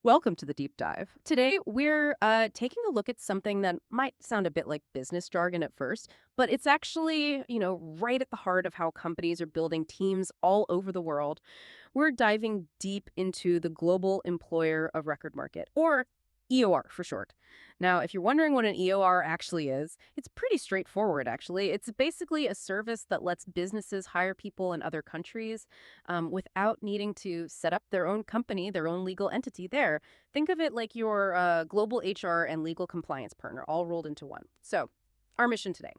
Welcome to the deep dive. Today, we're taking a look at something that might sound a bit like business jargon at first, but it's actually, right at the heart of how companies are building teams all over the world. We're diving deep into the global employer of record market, or EOR for short. Now, if you're wondering what an EOR actually is, it's pretty straightforward, actually. It's basically a service that lets businesses hire people in other countries without needing to set up their own company, their own legal entity there. Think of it like your global HR and legal compliance partner all rolled into one. So, our mission today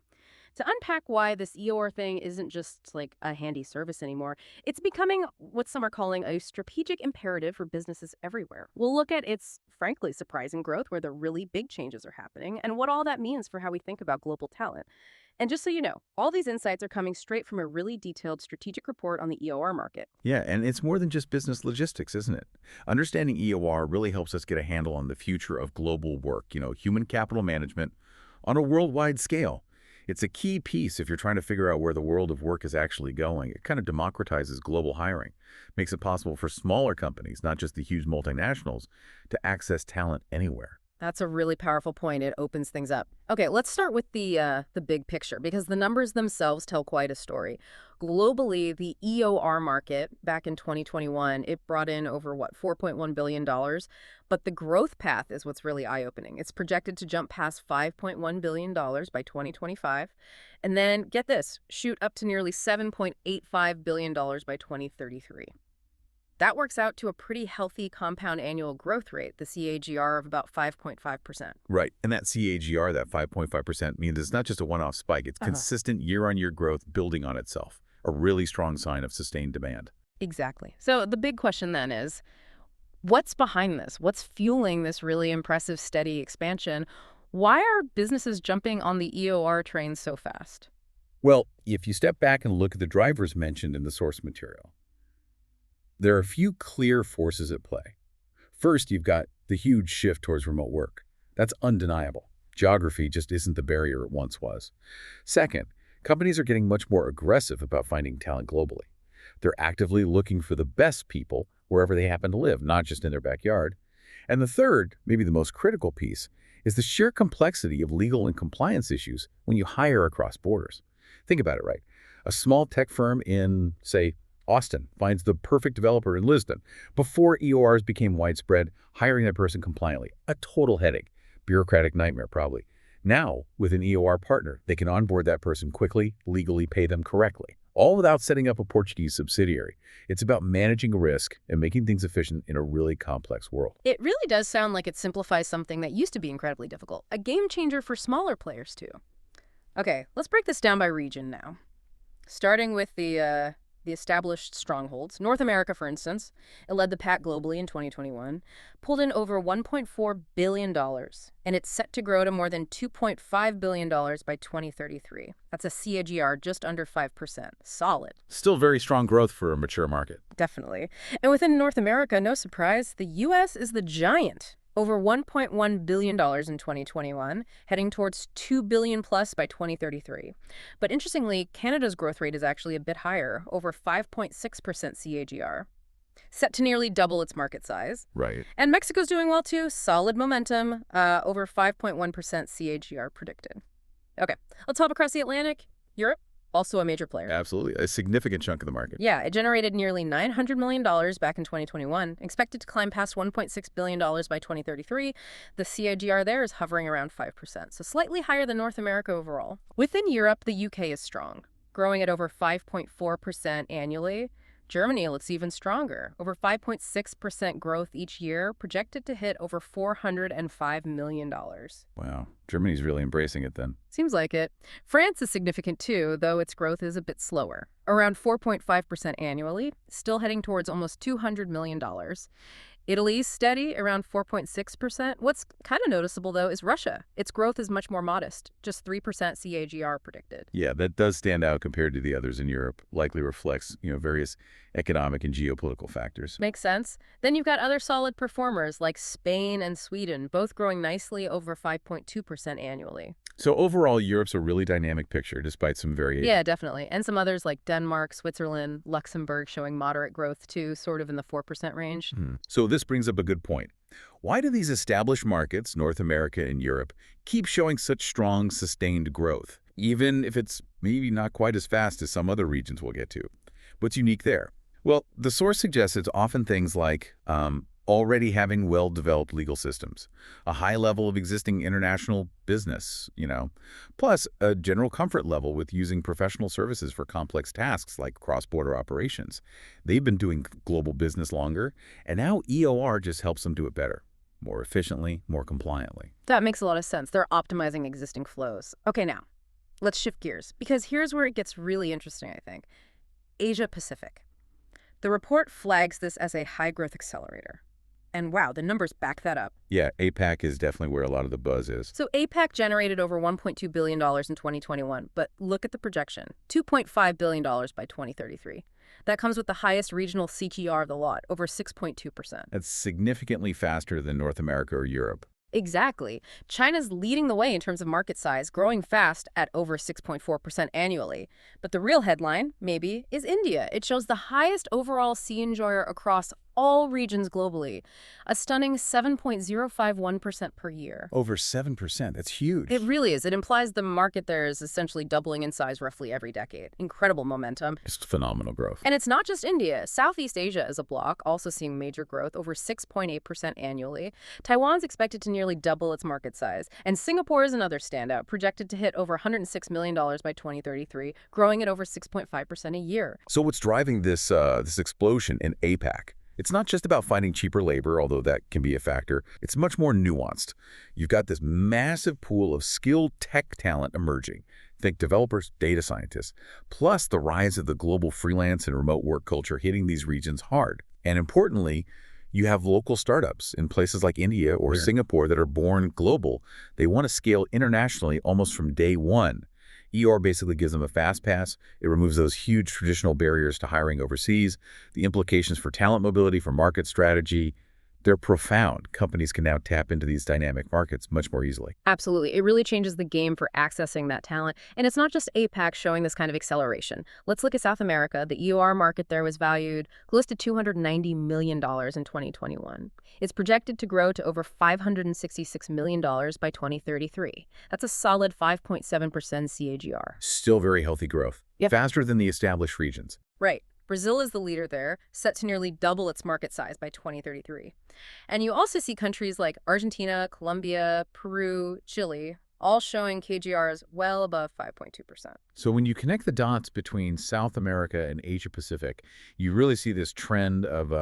to unpack why this EOR thing isn't just like a handy service anymore. It's becoming what some are calling a strategic imperative for businesses everywhere. We'll look at its frankly surprising growth, where the really big changes are happening, and what all that means for how we think about global talent. And just so you know, all these insights are coming straight from a really detailed strategic report on the EOR market. Yeah, and it's more than just business logistics, isn't it? Understanding EOR really helps us get a handle on the future of global work, human capital management on a worldwide scale. It's a key piece if you're trying to figure out where the world of work is actually going. It kind of democratizes global hiring, makes it possible for smaller companies, not just the huge multinationals, to access talent anywhere. That's a really powerful point. It opens things up. Okay, let's start with the big picture because the numbers themselves tell quite a story. Globally, the EOR market back in 2021, it brought in over what, $4.1 billion, but the growth path is what's really eye-opening. It's projected to jump past $5.1 billion by 2025, and then get this, shoot up to nearly $7.85 billion by 2033. That works out to a pretty healthy compound annual growth rate, the CAGR of about 5.5%. Right, and that CAGR, that 5.5%, means it's not just a one-off spike. It's Uh-huh. consistent year-on-year growth building on itself, a really strong sign of sustained demand. Exactly. So the big question then is, what's behind this? What's fueling this really impressive, steady expansion? Why are businesses jumping on the EOR train so fast? Well, if you step back and look at the drivers mentioned in the source material, there are a few clear forces at play. First, you've got the huge shift towards remote work. That's undeniable. Geography just isn't the barrier it once was. Second, companies are getting much more aggressive about finding talent globally. They're actively looking for the best people wherever they happen to live, not just in their backyard. And the third, maybe the most critical piece, is the sheer complexity of legal and compliance issues when you hire across borders. Think about it, right? A small tech firm in, say, Austin finds the perfect developer in Lisbon. Before EORs became widespread, hiring that person compliantly, a total headache. Bureaucratic nightmare, probably. Now, with an EOR partner, they can onboard that person quickly, legally pay them correctly, all without setting up a Portuguese subsidiary. It's about managing risk and making things efficient in a really complex world. It really does sound like it simplifies something that used to be incredibly difficult. A game changer for smaller players, too. Okay, let's break this down by region now. Starting with the established strongholds. North America, for instance, it led the pack globally in 2021, pulled in over $1.4 billion, and it's set to grow to more than $2.5 billion by 2033. That's a CAGR just under 5%. Solid. Still very strong growth for a mature market. Definitely. And within North America, no surprise, the U.S. is the giant. Over $1.1 billion in 2021, heading towards $2 billion plus by 2033. But interestingly, Canada's growth rate is actually a bit higher, over 5.6% CAGR, set to nearly double its market size. Right. And Mexico's doing well too, solid momentum, over 5.1% CAGR predicted. Okay, let's hop across the Atlantic. Europe, also a major player. Absolutely. A significant chunk of the market. Yeah, it generated nearly $900 million back in 2021, expected to climb past $1.6 billion by 2033. The CAGR there is hovering around 5%, so slightly higher than North America overall. Within Europe, the UK is strong, growing at over 5.4% annually. Germany looks even stronger, over 5.6% growth each year, projected to hit over $405 million. Wow. Germany's really embracing it then. Seems like it. France is significant too, though its growth is a bit slower, around 4.5% annually, still heading towards almost $200 million. Italy's steady, around 4.6%. What's kind of noticeable, though, is Russia. Its growth is much more modest, just 3% CAGR predicted. Yeah, that does stand out compared to the others in Europe. Likely reflects, various economic and geopolitical factors. Makes sense. Then you've got other solid performers like Spain and Sweden, both growing nicely over 5.2% annually. So overall, Europe's a really dynamic picture, despite some variation. Yeah, definitely. And some others like Denmark, Switzerland, Luxembourg showing moderate growth too, sort of in the 4% range. So this brings up a good point. Why do these established markets, North America and Europe, keep showing such strong, sustained growth, even if it's maybe not quite as fast as some other regions we'll get to? What's unique there? Well, the source suggests it's often things like already having well-developed legal systems, a high level of existing international business, plus a general comfort level with using professional services for complex tasks like cross-border operations. They've been doing global business longer, and now EOR just helps them do it better, more efficiently, more compliantly. That makes a lot of sense. They're optimizing existing flows. Okay, now, let's shift gears, because here's where it gets really interesting, I think. Asia Pacific. The report flags this as a high-growth accelerator. And wow, the numbers back that up. Yeah, APAC is definitely where a lot of the buzz is. So APAC generated over $1.2 billion in 2021, but look at the projection, $2.5 billion by 2033. That comes with the highest regional CAGR of the lot, over 6.2%. That's significantly faster than North America or Europe. Exactly. China's leading the way in terms of market size, growing fast at over 6.4% annually. But the real headline, maybe, is India. It shows the highest overall C enjoyer across all regions globally, a stunning 7.051% per year. Over 7%. That's huge. It really is. It implies the market there is essentially doubling in size roughly every decade. Incredible momentum. Just phenomenal growth. And it's not just India. Southeast Asia as a bloc also seeing major growth, over 6.8% annually. Taiwan's expected to nearly double its market size. And Singapore is another standout, projected to hit over $106 million by 2033, growing at over 6.5% a year. So what's driving this explosion in APAC? It's not just about finding cheaper labor, although that can be a factor. It's much more nuanced. You've got this massive pool of skilled tech talent emerging. Think developers, data scientists, plus the rise of the global freelance and remote work culture hitting these regions hard. And importantly, you have local startups in places like India or Singapore that are born global. They want to scale internationally almost from day one. EOR basically gives them a fast pass. It removes those huge traditional barriers to hiring overseas. The implications for talent mobility, for market strategy, they're profound. Companies can now tap into these dynamic markets much more easily. Absolutely. It really changes the game for accessing that talent. And it's not just APAC showing this kind of acceleration. Let's look at South America. The EOR market there was valued close to $290 million in 2021. It's projected to grow to over $566 million by 2033. That's a solid 5.7% CAGR. Still very healthy growth. Yep. Faster than the established regions. Right. Brazil is the leader there, set to nearly double its market size by 2033. And you also see countries like Argentina, Colombia, Peru, Chile, all showing KGRs well above 5.2%. So when you connect the dots between South America and Asia Pacific, you really see this trend of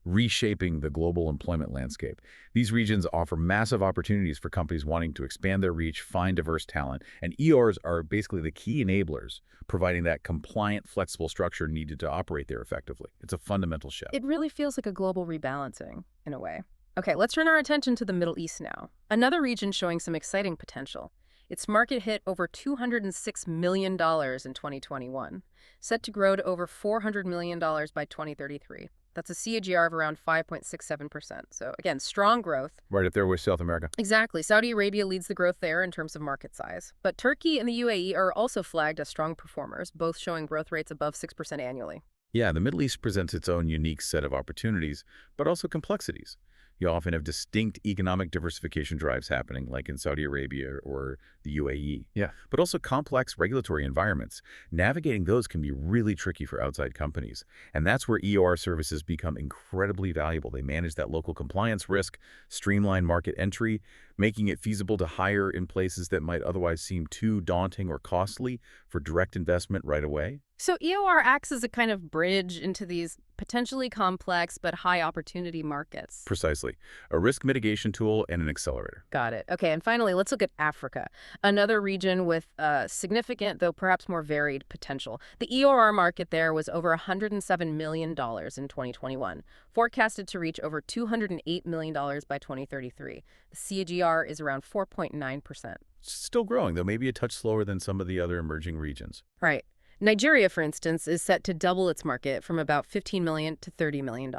reshaping the global employment landscape. These regions offer massive opportunities for companies wanting to expand their reach, find diverse talent, and EORs are basically the key enablers, providing that compliant, flexible structure needed to operate there effectively. It's a fundamental shift. It really feels like a global rebalancing, in a way. Okay, let's turn our attention to the Middle East now. Another region showing some exciting potential. Its market hit over $206 million in 2021, set to grow to over $400 million by 2033. That's a CAGR of around 5.67%. So again, strong growth. Right up there with South America. Exactly. Saudi Arabia leads the growth there in terms of market size. But Turkey and the UAE are also flagged as strong performers, both showing growth rates above 6% annually. Yeah, the Middle East presents its own unique set of opportunities, but also complexities. You often have distinct economic diversification drives happening, like in Saudi Arabia or the UAE. Yeah. But also complex regulatory environments. Navigating those can be really tricky for outside companies. And that's where EOR services become incredibly valuable. They manage that local compliance risk, streamline market entry, making it feasible to hire in places that might otherwise seem too daunting or costly for direct investment right away. So EOR acts as a kind of bridge into these potentially complex but high-opportunity markets. Precisely. A risk mitigation tool and an accelerator. Got it. Okay, and finally, let's look at Africa, another region with significant, though perhaps more varied, potential. The EOR market there was over $107 million in 2021, forecasted to reach over $208 million by 2033. The CAGR is around 4.9%. Still growing, though maybe a touch slower than some of the other emerging regions. Right. Nigeria, for instance, is set to double its market from about $15 million to $30 million.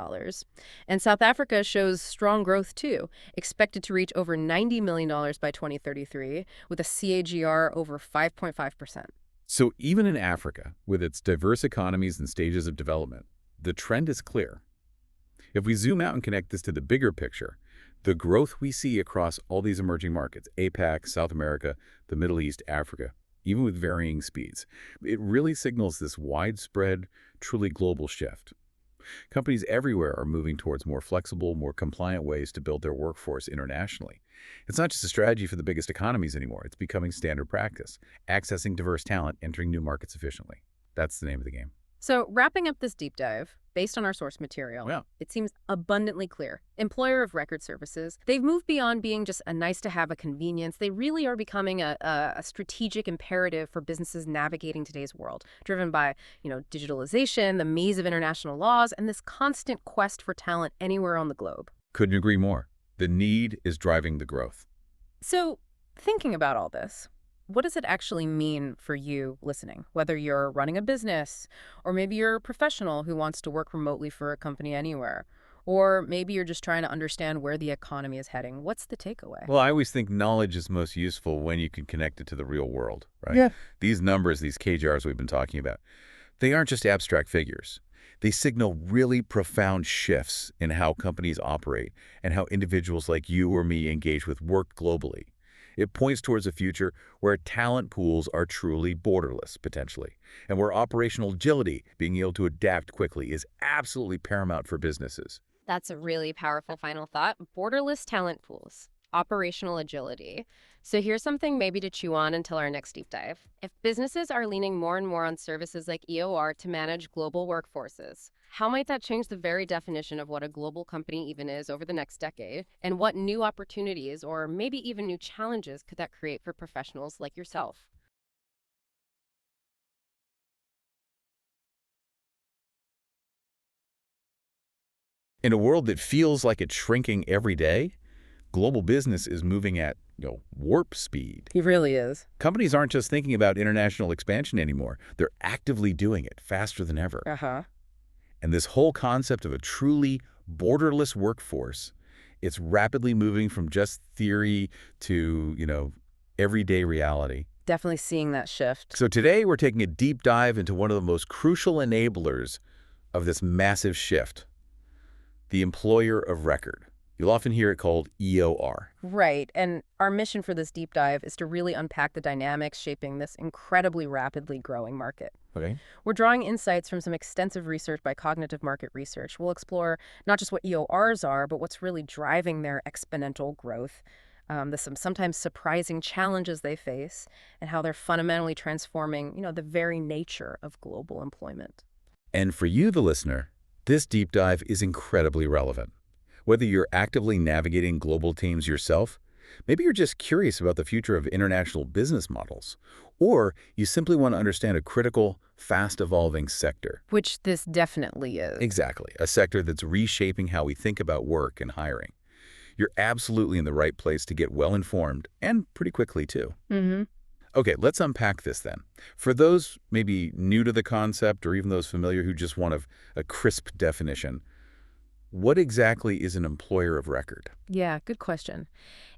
And South Africa shows strong growth, too, expected to reach over $90 million by 2033, with a CAGR over 5.5%. So even in Africa, with its diverse economies and stages of development, the trend is clear. If we zoom out and connect this to the bigger picture, the growth we see across all these emerging markets, APAC, South America, the Middle East, Africa, even with varying speeds, it really signals this widespread, truly global shift. Companies everywhere are moving towards more flexible, more compliant ways to build their workforce internationally. It's not just a strategy for the biggest economies anymore. It's becoming standard practice, accessing diverse talent, entering new markets efficiently. That's the name of the game. So, wrapping up this deep dive, based on our source material, Well, it seems abundantly clear. Employer of record services, they've moved beyond being just a nice to have a convenience. They really are becoming a strategic imperative for businesses navigating today's world, driven by, digitalization, the maze of international laws, and this constant quest for talent anywhere on the globe. couldn't agree more. The need is driving the growth. So, thinking about all this, what does it actually mean for you listening? Whether you're running a business, or maybe you're a professional who wants to work remotely for a company anywhere, or maybe you're just trying to understand where the economy is heading. What's the takeaway? Well, I always think knowledge is most useful when you can connect it to the real world, right? Yeah. These numbers, these CAGRs we've been talking about, they aren't just abstract figures. They signal really profound shifts in how companies operate and how individuals like you or me engage with work globally. It points towards a future where talent pools are truly borderless, potentially, and where operational agility, being able to adapt quickly, is absolutely paramount for businesses. That's a really powerful final thought. Borderless talent pools, operational agility. So here's something maybe to chew on until our next deep dive. If businesses are leaning more and more on services like EOR to manage global workforces, how might that change the very definition of what a global company even is over the next decade? And what new opportunities or maybe even new challenges could that create for professionals like yourself? In a world that feels like it's shrinking every day, global business is moving at, warp speed. He really is. Companies aren't just thinking about international expansion anymore. They're actively doing it faster than ever. Uh-huh. And this whole concept of a truly borderless workforce, it's rapidly moving from just theory to, everyday reality. Definitely seeing that shift. So today we're taking a deep dive into one of the most crucial enablers of this massive shift, the employer of record. You'll often hear it called EOR. Right. And our mission for this deep dive is to really unpack the dynamics shaping this incredibly rapidly growing market. Okay. We're drawing insights from some extensive research by Cognitive Market Research. We'll explore not just what EORs are, but what's really driving their exponential growth, the sometimes surprising challenges they face, and how they're fundamentally transforming, the very nature of global employment. And for you, the listener, this deep dive is incredibly relevant. Whether you're actively navigating global teams yourself, maybe you're just curious about the future of international business models, or you simply want to understand a critical, fast-evolving sector. Which this definitely is. Exactly, a sector that's reshaping how we think about work and hiring. You're absolutely in the right place to get well-informed, and pretty quickly, too. Mm-hmm. Okay, let's unpack this then. For those maybe new to the concept, or even those familiar who just want a crisp definition, what exactly is an employer of record? Yeah, good question.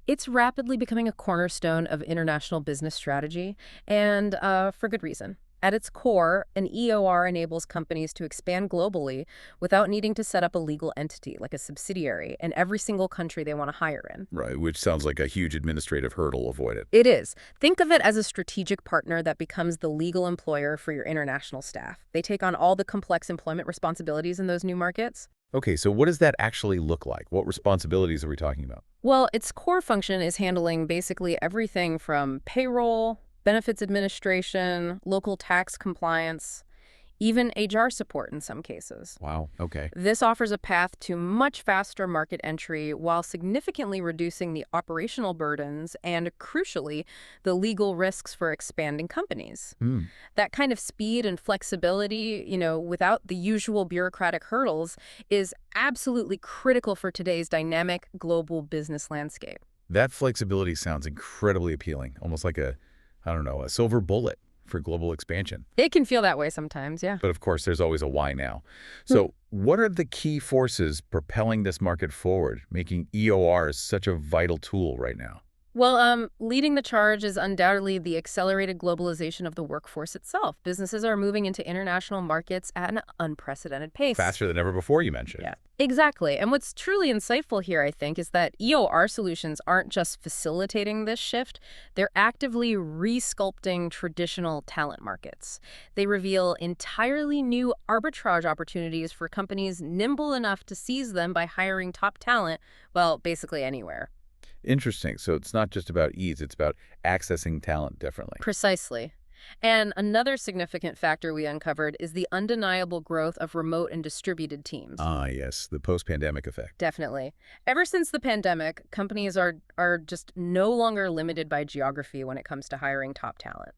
It's rapidly becoming a cornerstone of international business strategy, and for good reason. At its core, an EOR enables companies to expand globally without needing to set up a legal entity, like a subsidiary, in every single country they want to hire in. Right, which sounds like a huge administrative hurdle avoided. It is. Think of it as a strategic partner that becomes the legal employer for your international staff. They take on all the complex employment responsibilities in those new markets. Okay, so what does that actually look like? What responsibilities are we talking about? Well, its core function is handling basically everything from payroll, benefits administration, local tax compliance, even HR support in some cases. Wow, okay. This offers a path to much faster market entry while significantly reducing the operational burdens and, crucially, the legal risks for expanding companies. That kind of speed and flexibility, without the usual bureaucratic hurdles, is absolutely critical for today's dynamic global business landscape. That flexibility sounds incredibly appealing, almost like a silver bullet for global expansion. It can feel that way sometimes, yeah. But of course, there's always a why now. So what are the key forces propelling this market forward, making EORs such a vital tool right now? Well, leading the charge is undoubtedly the accelerated globalization of the workforce itself. Businesses are moving into international markets at an unprecedented pace. Faster than ever before, you mentioned. Yeah, exactly. And what's truly insightful here, I think, is that EOR solutions aren't just facilitating this shift, they're actively resculpting traditional talent markets. They reveal entirely new arbitrage opportunities for companies nimble enough to seize them by hiring top talent, well, basically anywhere. Interesting. So it's not just about ease, it's about accessing talent differently. Precisely. And another significant factor we uncovered is the undeniable growth of remote and distributed teams. Ah, yes, the post-pandemic effect. Definitely. Ever since the pandemic, companies are just no longer limited by geography when it comes to hiring top talent.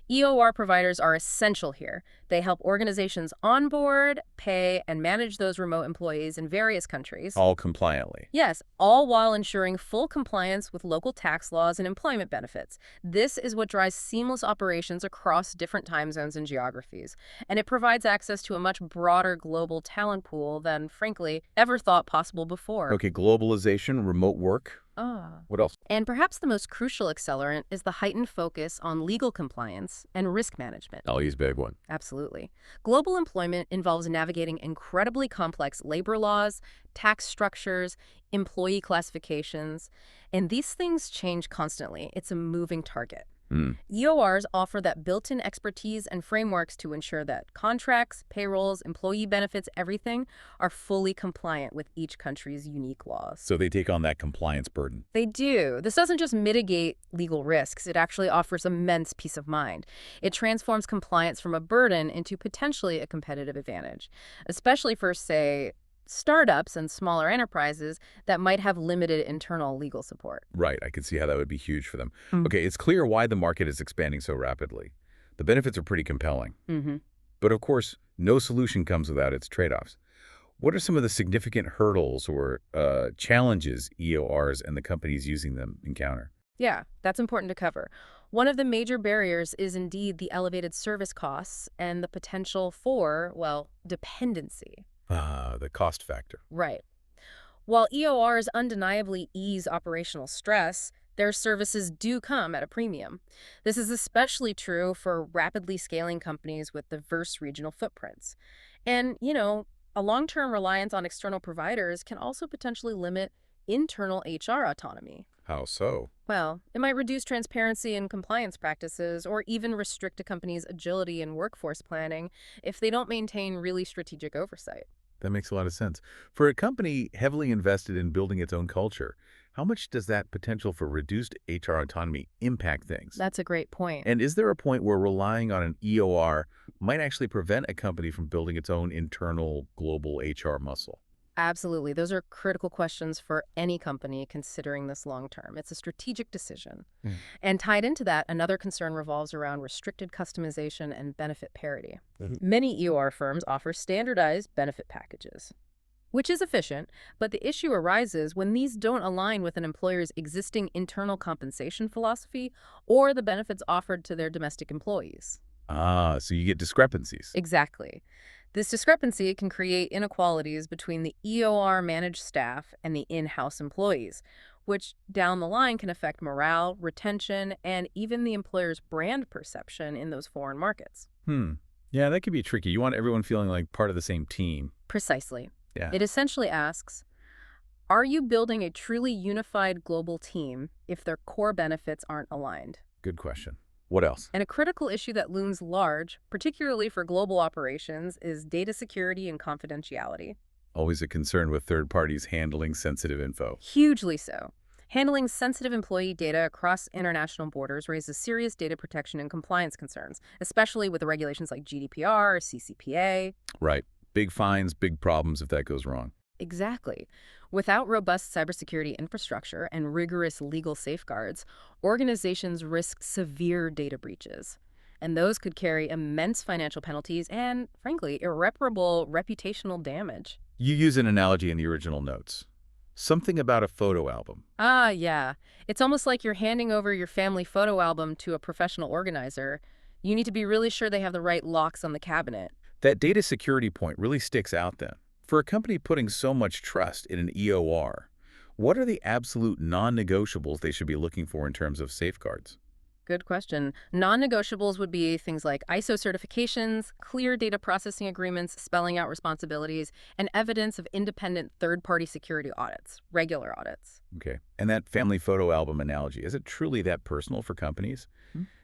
EOR providers are essential here. They help organizations onboard, pay, and manage those remote employees in various countries. All compliantly. Yes, all while ensuring full compliance with local tax laws and employment benefits. This is what drives seamless operations across different time zones and geographies. And it provides access to a much broader global talent pool than, frankly, ever thought possible before. Okay, globalization, remote work. Ah. What else? And perhaps the most crucial accelerant is the heightened focus on legal compliance and risk management. Oh, he's a big one. Absolutely. Global employment involves navigating incredibly complex labor laws, tax structures, employee classifications, and these things change constantly. It's a moving target. Hmm. EORs offer that built-in expertise and frameworks to ensure that contracts, payrolls, employee benefits, everything are fully compliant with each country's unique laws. So they take on that compliance burden. They do. This doesn't just mitigate legal risks, it actually offers immense peace of mind. It transforms compliance from a burden into potentially a competitive advantage, especially for, say, startups and smaller enterprises that might have limited internal legal support. Right, I can see how that would be huge for them. Mm. Okay, it's clear why the market is expanding so rapidly. The benefits are pretty compelling. Mm-hmm. But of course, no solution comes without its trade-offs. What are some of the significant hurdles or challenges EORs and the companies using them encounter? Yeah, that's important to cover. One of the major barriers is indeed the elevated service costs and the potential for, well, dependency. Ah, the cost factor. Right. While EORs undeniably ease operational stress, their services do come at a premium. This is especially true for rapidly scaling companies with diverse regional footprints. And, a long-term reliance on external providers can also potentially limit internal HR autonomy. How so? Well, it might reduce transparency in compliance practices or even restrict a company's agility in workforce planning if they don't maintain really strategic oversight. That makes a lot of sense. For a company heavily invested in building its own culture, how much does that potential for reduced HR autonomy impact things? That's a great point. And is there a point where relying on an EOR might actually prevent a company from building its own internal global HR muscle? Absolutely. Those are critical questions for any company considering this long term. It's a strategic decision. Hmm. And tied into that, another concern revolves around restricted customization and benefit parity. Mhm. Many EOR firms offer standardized benefit packages, which is efficient, but the issue arises when these don't align with an employer's existing internal compensation philosophy or the benefits offered to their domestic employees. Ah, so you get discrepancies. Exactly. This discrepancy can create inequalities between the EOR managed staff and the in-house employees, which down the line can affect morale, retention, and even the employer's brand perception in those foreign markets. Yeah, that could be tricky. You want everyone feeling like part of the same team. Precisely. Yeah. It essentially asks, are you building a truly unified global team if their core benefits aren't aligned? Good question. What else? And a critical issue that looms large, particularly for global operations, is data security and confidentiality. Always a concern with third parties handling sensitive info. Hugely so. Handling sensitive employee data across international borders raises serious data protection and compliance concerns, especially with the regulations like GDPR or CCPA. Right. Big fines, big problems if that goes wrong. Exactly. Without robust cybersecurity infrastructure and rigorous legal safeguards, organizations risk severe data breaches. And those could carry immense financial penalties and, frankly, irreparable reputational damage. You use an analogy in the original notes. Something about a photo album. Ah, yeah. It's almost like you're handing over your family photo album to a professional organizer. You need to be really sure they have the right locks on the cabinet. That data security point really sticks out then. For a company putting so much trust in an EOR, What are the absolute non-negotiables they should be looking for in terms of safeguards? Good question. Non-negotiables would be things like ISO certifications, clear data processing agreements spelling out responsibilities, and evidence of independent third-party security audits, regular audits. Okay. And that family photo album analogy, is it truly that personal for companies?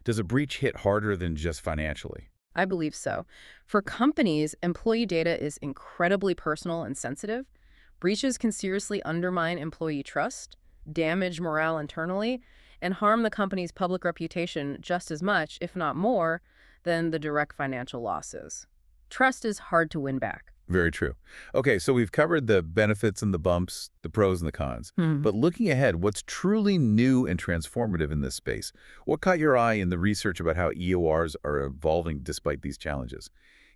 Does a breach hit harder than just financially? I believe so. For companies, employee data is incredibly personal and sensitive. Breaches can seriously undermine employee trust, damage morale internally, and harm the company's public reputation just as much, if not more, than the direct financial losses. Trust is hard to win back. Very true. Okay, so we've covered the benefits and the bumps, the pros and the cons. Hmm. But looking ahead, what's truly new and transformative in this space? What caught your eye in the research about how EORs are evolving despite these challenges?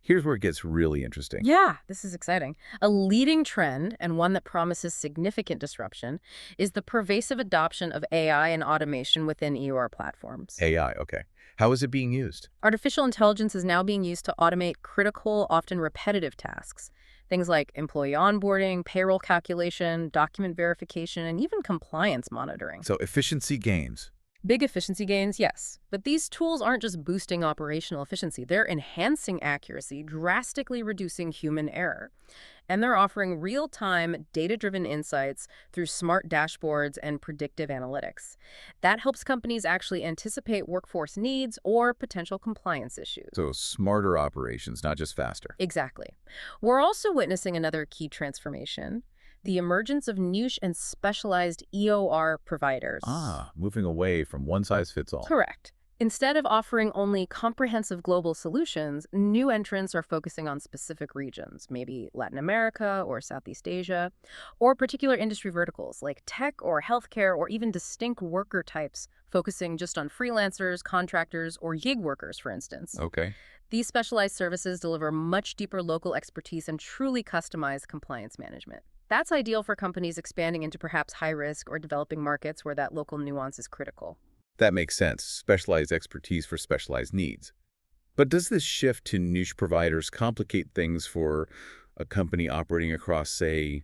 Here's where it gets really interesting. Yeah, this is exciting. A leading trend, and one that promises significant disruption, is the pervasive adoption of AI and automation within EOR platforms. AI, okay. How is it being used? Artificial intelligence is now being used to automate critical, often repetitive tasks. Things like employee onboarding, payroll calculation, document verification, and even compliance monitoring. So efficiency gains. Big efficiency gains, yes. But these tools aren't just boosting operational efficiency, they're enhancing accuracy, drastically reducing human error. And they're offering real-time, data-driven insights through smart dashboards and predictive analytics. That helps companies actually anticipate workforce needs or potential compliance issues. So smarter operations, not just faster. Exactly. We're also witnessing another key transformation, the emergence of niche and specialized EOR providers. Ah, moving away from one size fits all. Correct. Instead of offering only comprehensive global solutions, new entrants are focusing on specific regions, maybe Latin America or Southeast Asia, or particular industry verticals like tech or healthcare or even distinct worker types, focusing just on freelancers, contractors, or gig workers, for instance. Okay. These specialized services deliver much deeper local expertise and truly customized compliance management. That's ideal for companies expanding into perhaps high-risk or developing markets where that local nuance is critical. That makes sense. Specialized expertise for specialized needs. But does this shift to niche providers complicate things for a company operating across, say,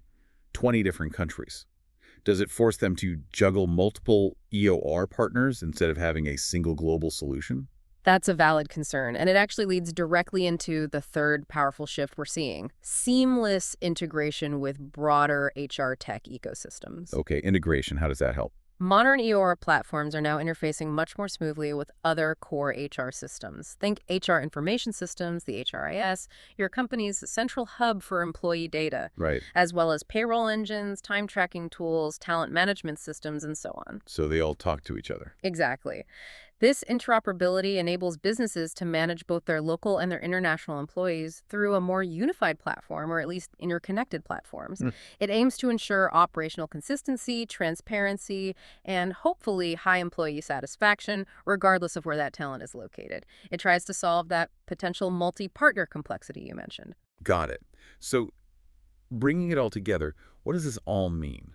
20 different countries? Does it force them to juggle multiple EOR partners instead of having a single global solution? That's a valid concern, and it actually leads directly into the third powerful shift we're seeing, seamless integration with broader HR tech ecosystems. Okay, integration, how does that help? Modern EOR platforms are now interfacing much more smoothly with other core HR systems. Think HR information systems, the HRIS, your company's central hub for employee data, Right. as well as payroll engines, time tracking tools, talent management systems, and so on. So they all talk to each other. Exactly. This interoperability enables businesses to manage both their local and their international employees through a more unified platform, or at least interconnected platforms. Hmm. It aims to ensure operational consistency, transparency, and hopefully high employee satisfaction, regardless of where that talent is located. It tries to solve that potential multi-partner complexity you mentioned. Got it. So bringing it all together, what does this all mean?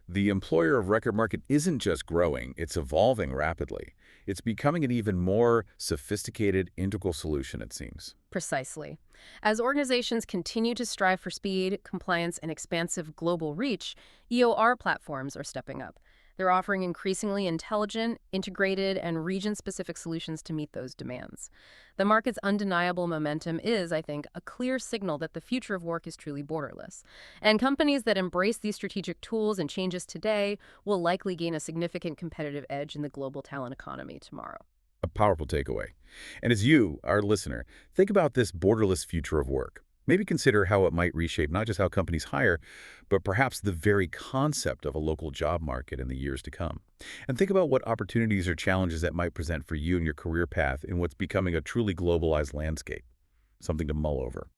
The employer of record market isn't just growing, it's evolving rapidly. It's becoming an even more sophisticated, integral solution, it seems. Precisely. As organizations continue to strive for speed, compliance, and expansive global reach, EOR platforms are stepping up. They're offering increasingly intelligent, integrated, and region-specific solutions to meet those demands. The market's undeniable momentum is, I think, a clear signal that the future of work is truly borderless. And companies that embrace these strategic tools and changes today will likely gain a significant competitive edge in the global talent economy tomorrow. A powerful takeaway. And as you, our listener, think about this borderless future of work. Maybe consider how it might reshape not just how companies hire, but perhaps the very concept of a local job market in the years to come. And think about what opportunities or challenges that might present for you and your career path in what's becoming a truly globalized landscape. Something to mull over.